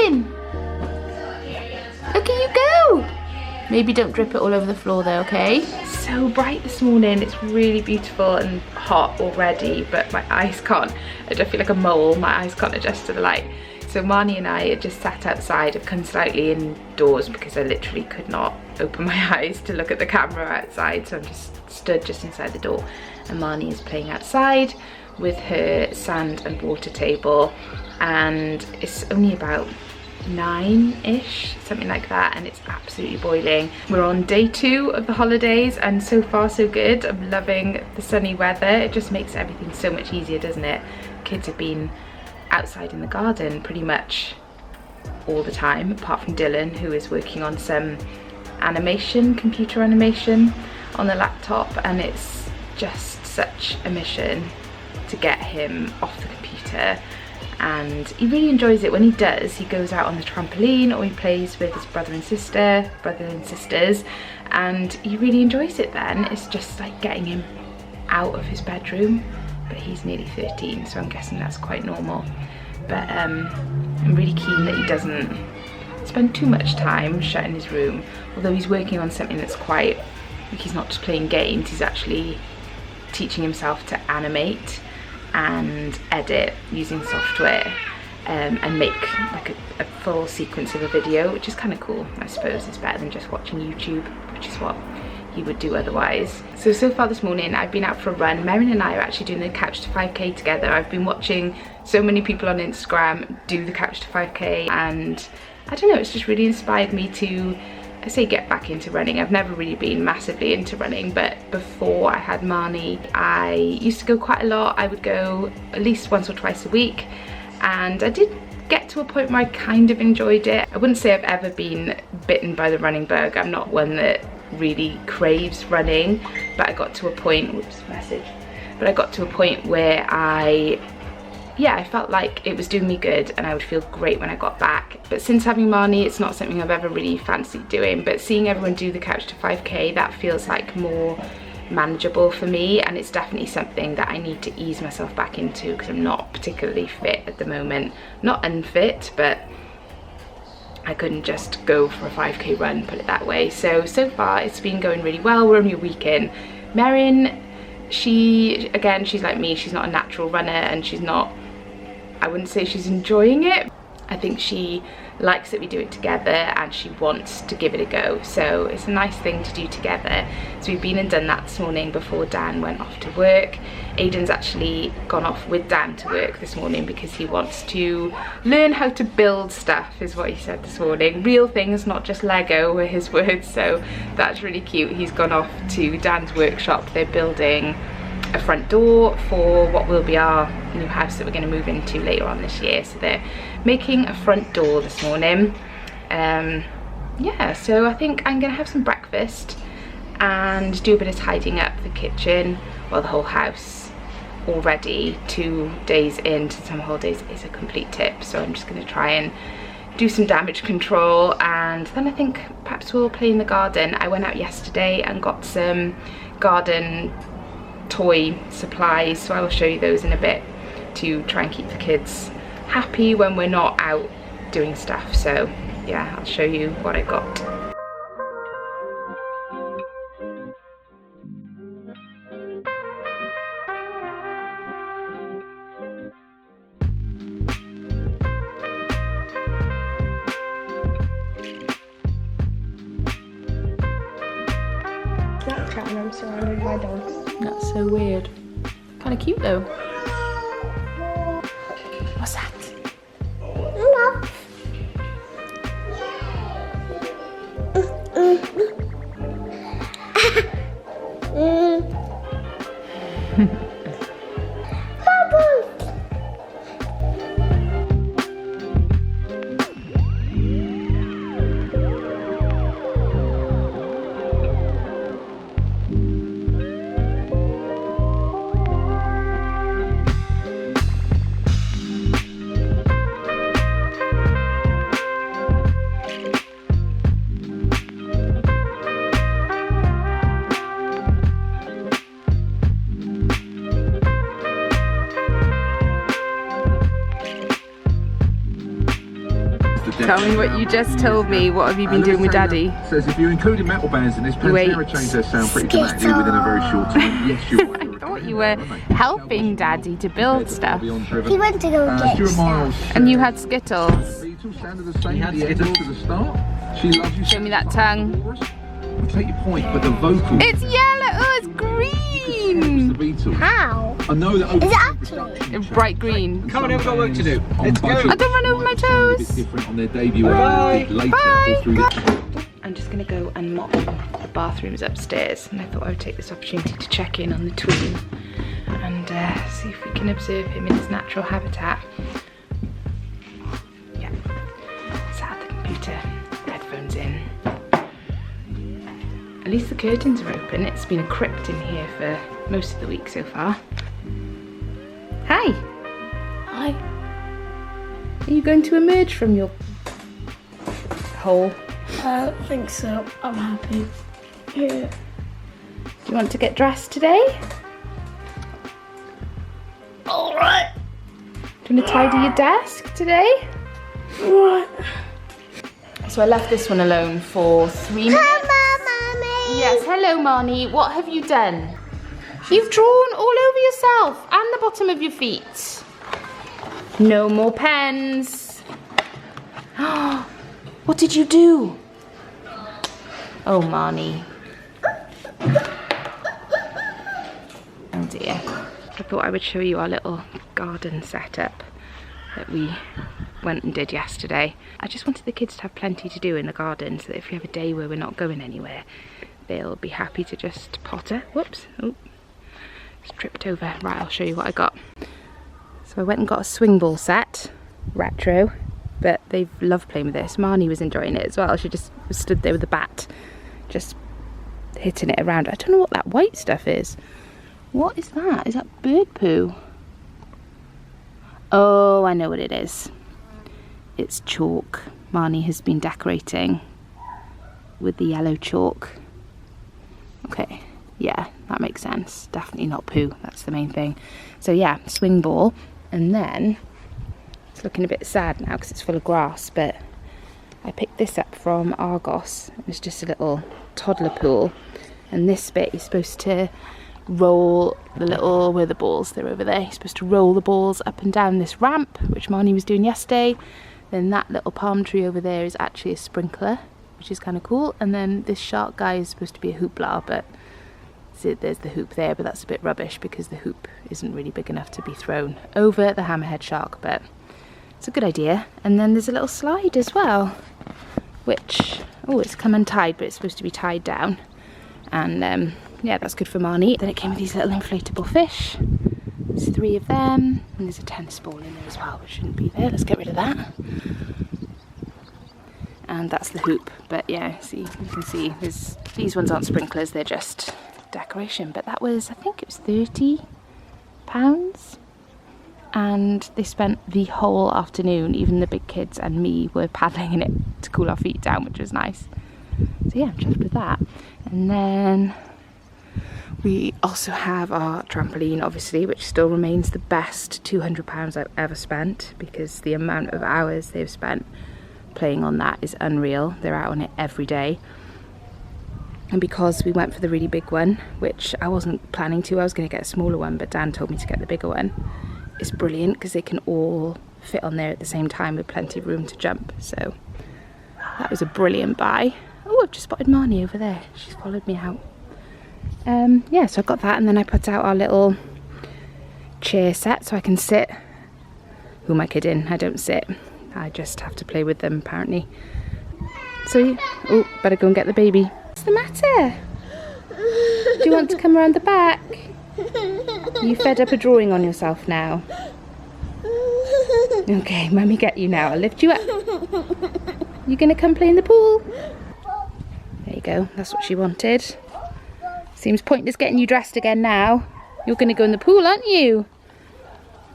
doing? Look at you go. Maybe don't drip it all over the floor though, okay? So bright this morning. It's really beautiful and hot already, but my eyes can't. I just feel like a mole. My eyes can't adjust to the light. So Marnie and I had just sat outside. I've come slightly indoors because I literally could not open my eyes to look at the camera outside. So I'm just stood just inside the door. And Marnie is playing outside with her sand and water table. And it's only about 9-ish, something like that, and it's absolutely boiling. We're on day 2 of the holidays and so far so good. I'm loving the sunny weather. It just makes everything so much easier, doesn't it? Kids have been outside in the garden pretty much all the time, apart from Dylan, who is working on some animation, computer animation on the laptop, and it's just such a mission to get him off the computer. And he really enjoys it. When he does, he goes out on the trampoline or he plays with his brothers and sisters, and he really enjoys it then. It's just like getting him out of his bedroom, but he's nearly 13, so I'm guessing that's quite normal. But I'm really keen that he doesn't spend too much time shut in his room, although he's working on something that's quite, like, he's not just playing games, he's actually teaching himself to animate and edit using software, and make like a full sequence of a video, which is kind of cool. I suppose it's better than just watching YouTube, which is what he would do otherwise. So far this morning I've been out for a run. Marion and I are actually doing the Couch to 5k together. I've been watching so many people on Instagram do the Couch to 5k, and I don't know, it's just really inspired me to, I say, get back into running. I've never really been massively into running, but before I had Marnie, I used to go quite a lot. I would go at least once or twice a week, and I did get to a point where I kind of enjoyed it. I wouldn't say I've ever been bitten by the running bug. I'm not one that really craves running, but I got to a point, but I got to a point where I felt like it was doing me good and I would feel great when I got back. But since having Marnie, it's not something I've ever really fancied doing, but seeing everyone do the Couch to 5k, that feels like more manageable for me, and it's definitely something that I need to ease myself back into because I'm not particularly fit at the moment. Not unfit, but I couldn't just go for a 5k run, put it that way. So far it's been going really well. We're only a week in. Marion, she's like me, she's not a natural runner, and she's not, I wouldn't say she's enjoying it. I think she likes that we do it together and she wants to give it a go. So it's a nice thing to do together. So we've been and done that this morning before Dan went off to work. Aidan's actually gone off with Dan to work this morning because he wants to learn how to build stuff, is what he said this morning. Real things, not just Lego, were his words. So that's really cute. He's gone off to Dan's workshop. They're building a front door for what will be our new house that we're going to move into later on this year. So they're making a front door this morning. Yeah, so I think I'm going to have some breakfast and do a bit of tidying up the kitchen, well, the whole house. Already 2 days into summer holidays is a complete tip, so I'm just going to try and do some damage control, and then I think perhaps we'll play in the garden. I went out yesterday and got some garden toy supplies, so I will show you those in a bit to try and keep the kids happy when we're not out doing stuff. So yeah, I'll show you what I got. Snapchat and I'm surrounded by dogs. That's so weird. Kind of cute though. What's that? Tell me what you just told me. What have you been doing with Daddy? Says if you included metal bands in this, Pantera changed their sound pretty dramatically within a very short time. Yes, you're right. I thought you were helping Daddy to build stuff. He went to go get stuff. And you had Skittles. Show me that tongue. Take your point, but the vocal. It's yellow. Oh, it's green. How? I know that. Is it actually? Bright green. Come on, we've got work to do. Let's go. I don't run over my toes. Different on their debut. Bye. Bye. I'm just gonna go and mop the bathrooms upstairs, and I thought I would take this opportunity to check in on the tween and see if we can observe him in his natural habitat. Yeah, sat at the computer, headphones in. At least the curtains are open. It's been a crypt in here for most of the week so far. Hi. Hi. Are you going to emerge from your hole? I don't think so. I'm happy. Yeah. Do you want to get dressed today? Alright. Do you want to tidy your desk today? Right. So I left this one alone for 3 minutes. Mommy. Yes, hello Marnie. What have you done? You've drawn all over yourself and the bottom of your feet. No more pens. What did you do? Oh, Marnie. Oh dear. I thought I would show you our little garden setup that we went and did yesterday. I just wanted the kids to have plenty to do in the garden so that if we have a day where we're not going anywhere, they'll be happy to just potter. Whoops. Oh, just tripped over. Right, I'll show you what I got. So I went and got a swing ball set, retro, but they love playing with this. Marnie was enjoying it as well. She just stood there with a bat, just hitting it around. I don't know what that white stuff is. What is that? Is that bird poo? Oh, I know what it is. It's chalk. Marnie has been decorating with the yellow chalk. Okay, yeah, that makes sense. Definitely not poo, that's the main thing. So yeah, swing ball. And then, it's looking a bit sad now because it's full of grass, but I picked this up from Argos. It's just a little toddler pool. And this bit, you're supposed to roll the little, where are the balls? They're over there. You're supposed to roll the balls up and down this ramp, which Marnie was doing yesterday. Then that little palm tree over there is actually a sprinkler, which is kind of cool. And then this shark guy is supposed to be a hoopla, but see, there's the hoop there, but that's a bit rubbish because the hoop isn't really big enough to be thrown over the hammerhead shark, but it's a good idea. And then there's a little slide as well, which, oh, it's come untied, but it's supposed to be tied down. And yeah, that's good for Marnie. Then it came with these little inflatable fish. There's 3 of them, and there's a tennis ball in there as well, which shouldn't be there. Let's get rid of that. And that's the hoop, but yeah, see, you can see these ones aren't sprinklers, they're just decoration. But that was, I think it was £30, and they spent the whole afternoon, even the big kids and me were paddling in it to cool our feet down, which was nice. So yeah, I'm chuffed with that. And then we also have our trampoline, obviously, which still remains the best £200 I've ever spent, because the amount of hours they've spent playing on that is unreal. They're out on it every day. And because we went for the really big one, which I wasn't planning to, I was going to get a smaller one, but Dan told me to get the bigger one. It's brilliant because they can all fit on there at the same time with plenty of room to jump. So that was a brilliant buy. Oh, I've just spotted Marnie over there. She's followed me out. Yeah, so I got that, and then I put out our little chair set so I can sit. Who am I kidding? I don't sit. I just have to play with them, apparently. So, oh, better go and get the baby. What's the matter? Do you want to come around the back? Are you fed up of drawing on yourself now? Okay, Mummy get you now. I'll lift you up. You gonna come play in the pool? There you go, that's what she wanted. Seems pointless getting you dressed again now. You're gonna go in the pool, aren't you?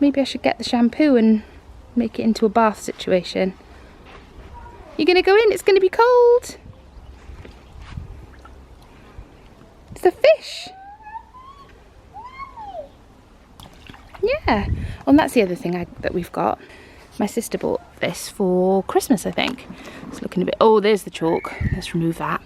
Maybe I should get the shampoo and make it into a bath situation. You're gonna go in, it's gonna be cold. It's a fish. Yeah, well, and that's the other thing that we've got. My sister bought this for Christmas, I think. It's looking a bit, oh, there's the chalk. Let's remove that.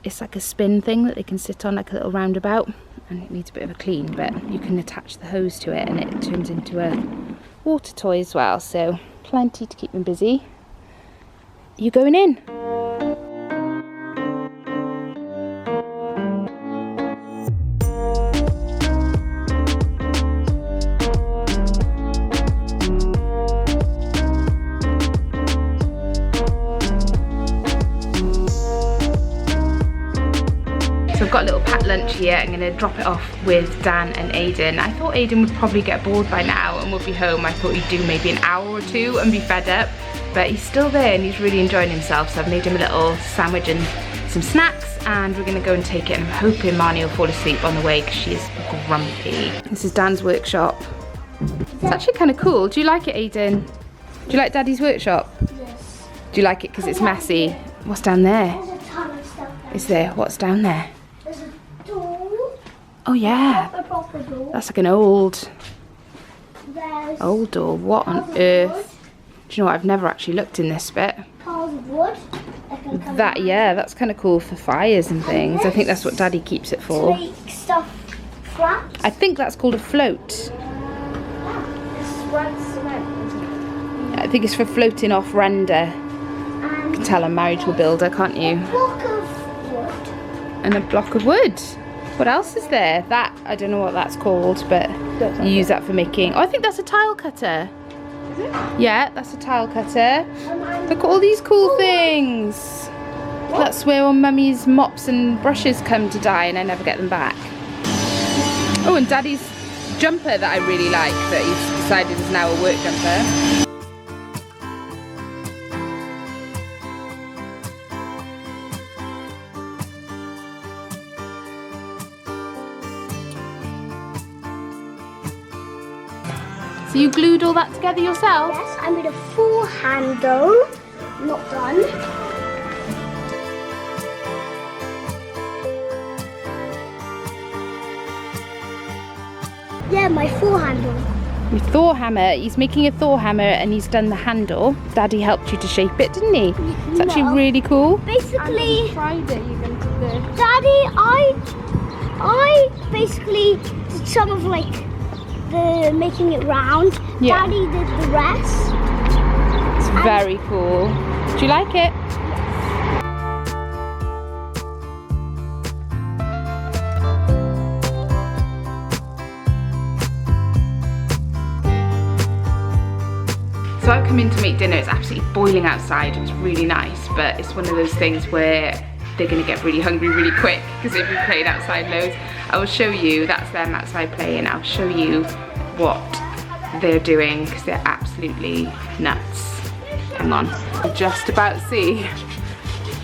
It's like a spin thing that they can sit on, like a little roundabout, and it needs a bit of a clean, but you can attach the hose to it and it turns into a water toy as well, so plenty to keep them busy. You going in? So I've got a little packed lunch here. I'm going to drop it off with Dan and Aiden. I thought Aiden would probably get bored by now and would be home. I thought he'd do maybe an hour or two and be fed up. But he's still there and he's really enjoying himself. So I've made him a little sandwich and some snacks and we're going to go and take it. And I'm hoping Marnie will fall asleep on the way because she is grumpy. This is Dan's workshop. It's actually kind of cool. Do you like it, Aiden? Do you like Daddy's workshop? Yes. Do you like it because it's messy? What's down there? There's a ton of stuff. Is there? What's down there? There's a door. Oh yeah. A proper door. That's like an old There's door. What on earth? Do you know what? I've never actually looked in this bit. piles of wood. That can come That, out. yeah, that's kind of cool for fires and things. I think that's what Daddy keeps it To for. make stuff flat. I think that's called a float. This is white cement, isn't it? I think it's for floating off render. And You can tell I'm married to a builder, can't you? block of wood. And a block of wood. What else is there? That, I don't know what that's called, but you use that for making... Oh, I think that's a tile cutter. Is it? Yeah, that's a tile cutter. And Look at all these cool things. That's where all Mummy's mops and brushes come to die and I never get them back. Oh, and Daddy's jumper that I really like that he's decided is now a work jumper. So you glued all that together yourself? yes, I made a full handle. Not done. Yeah, my full handle. With Thor hammer, he's making a Thor hammer and he's done the handle. Daddy helped you to shape it, didn't he? It's actually No. really cool. Basically, Friday you're going to do Daddy, I basically did some of like the making it round. Yeah. Daddy did the rest. It's very cool. Do you like it? So I've come in to make dinner. It's absolutely boiling outside. It's really nice, but it's one of those things where they're gonna get really hungry really quick because they've been playing outside loads. I will show you, that's them outside playing. I'll show you what they're doing because they're absolutely nuts. Hang on. I'm just about to see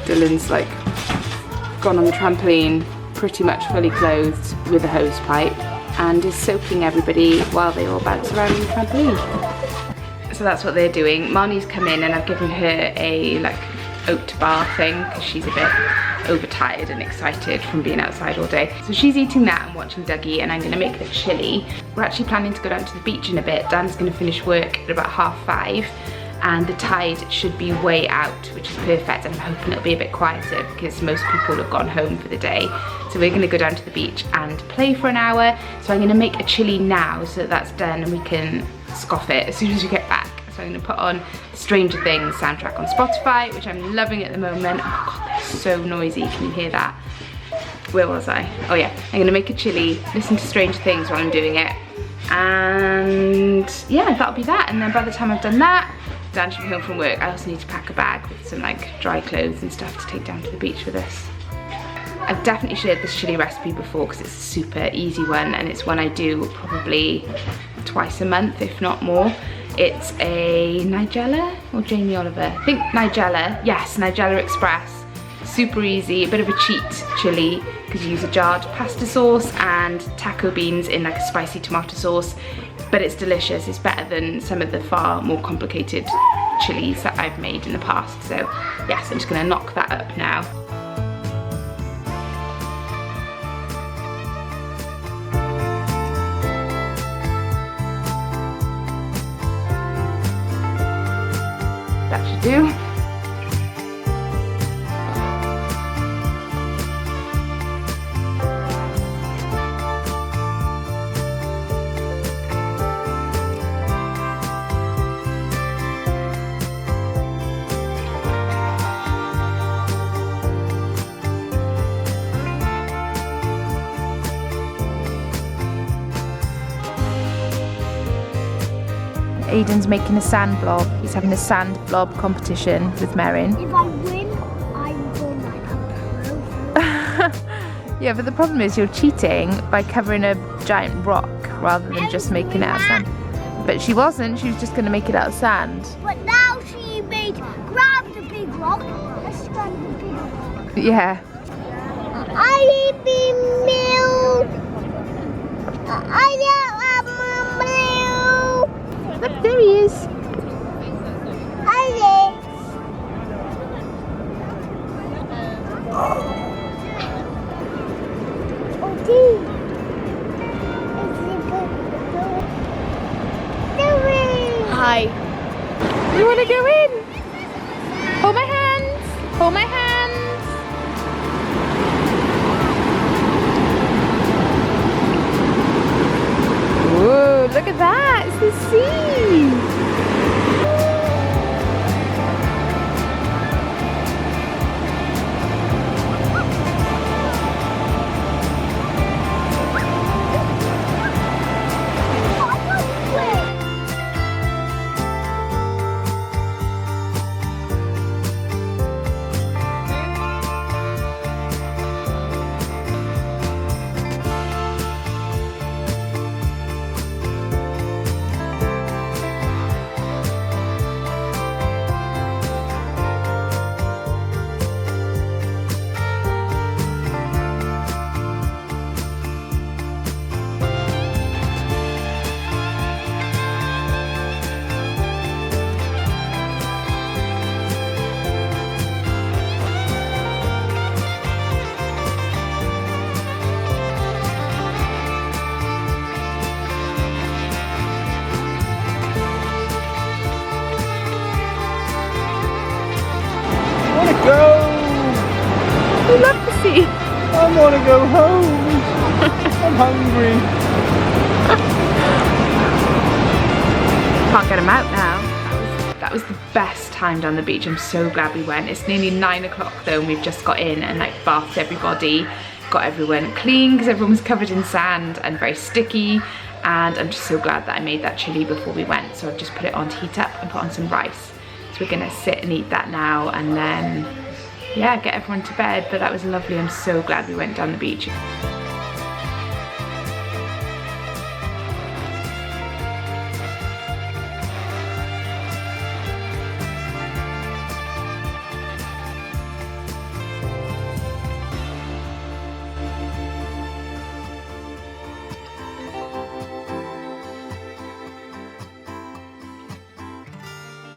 Dylan's like gone on the trampoline, pretty much fully clothed with a hose pipe, and is soaking everybody while they all bounce around on the trampoline. So that's what they're doing. Marnie's come in and I've given her a like oat bar thing because she's a bit overtired and excited from being outside all day. So she's eating that and watching Dougie, and I'm gonna make the chili. We're actually planning to go down to the beach in a bit. Dan's gonna finish work at about 5:30 and the tide should be way out, which is perfect, and I'm hoping it'll be a bit quieter because most people have gone home for the day. So we're gonna go down to the beach and play for an hour. So I'm gonna make a chili now so that that's done and we can scoff it as soon as we get back. So I'm gonna put on Stranger Things soundtrack on Spotify, which I'm loving at the moment. Oh God, they're so noisy, can you hear that? Where was I? Oh yeah, I'm gonna make a chili, listen to Stranger Things while I'm doing it. And yeah, that'll be that. And then by the time I've done that, Dan should be home from work. I also need to pack a bag with some like dry clothes and stuff to take down to the beach with us. I've definitely shared this chili recipe before because it's a super easy one and it's one I do probably twice a month, if not more. It's a Nigella or Jamie Oliver? I think Nigella, yes, Nigella Express. Super easy, a bit of a cheat chili because you use a jarred pasta sauce and taco beans in like a spicy tomato sauce. But it's delicious, it's better than some of the far more complicated chilies that I've made in the past. So yes, I'm just gonna knock that up now. do. Aiden's making a sand blob. He's having a sand blob competition with Merrin. If I win, I'm going like a pro. Yeah, but the problem is you're cheating by covering a giant rock rather than just making it out of sand. But she wasn't, she was just going to make it out of sand. But now she grabbed a big rock. Let's grab a big rock. Yeah. I need milk. I don't have milk. Look, there he is. Hi. You want to go in? Hold my hands. Hold my hands. Whoa, look at that. It's the sea. Go! I love the sea. I want to go home. I'm hungry. Can't get him out now. That was the best time down the beach. I'm so glad we went. It's nearly 9 o'clock though, and we've just got in and like bathed everybody, got everyone clean because everyone was covered in sand and very sticky. And I'm just so glad that I made that chili before we went. So I've just put it on to heat up and put on some rice. So we're gonna sit and eat that now and then, yeah, get everyone to bed. But that was lovely. I'm so glad we went down the beach.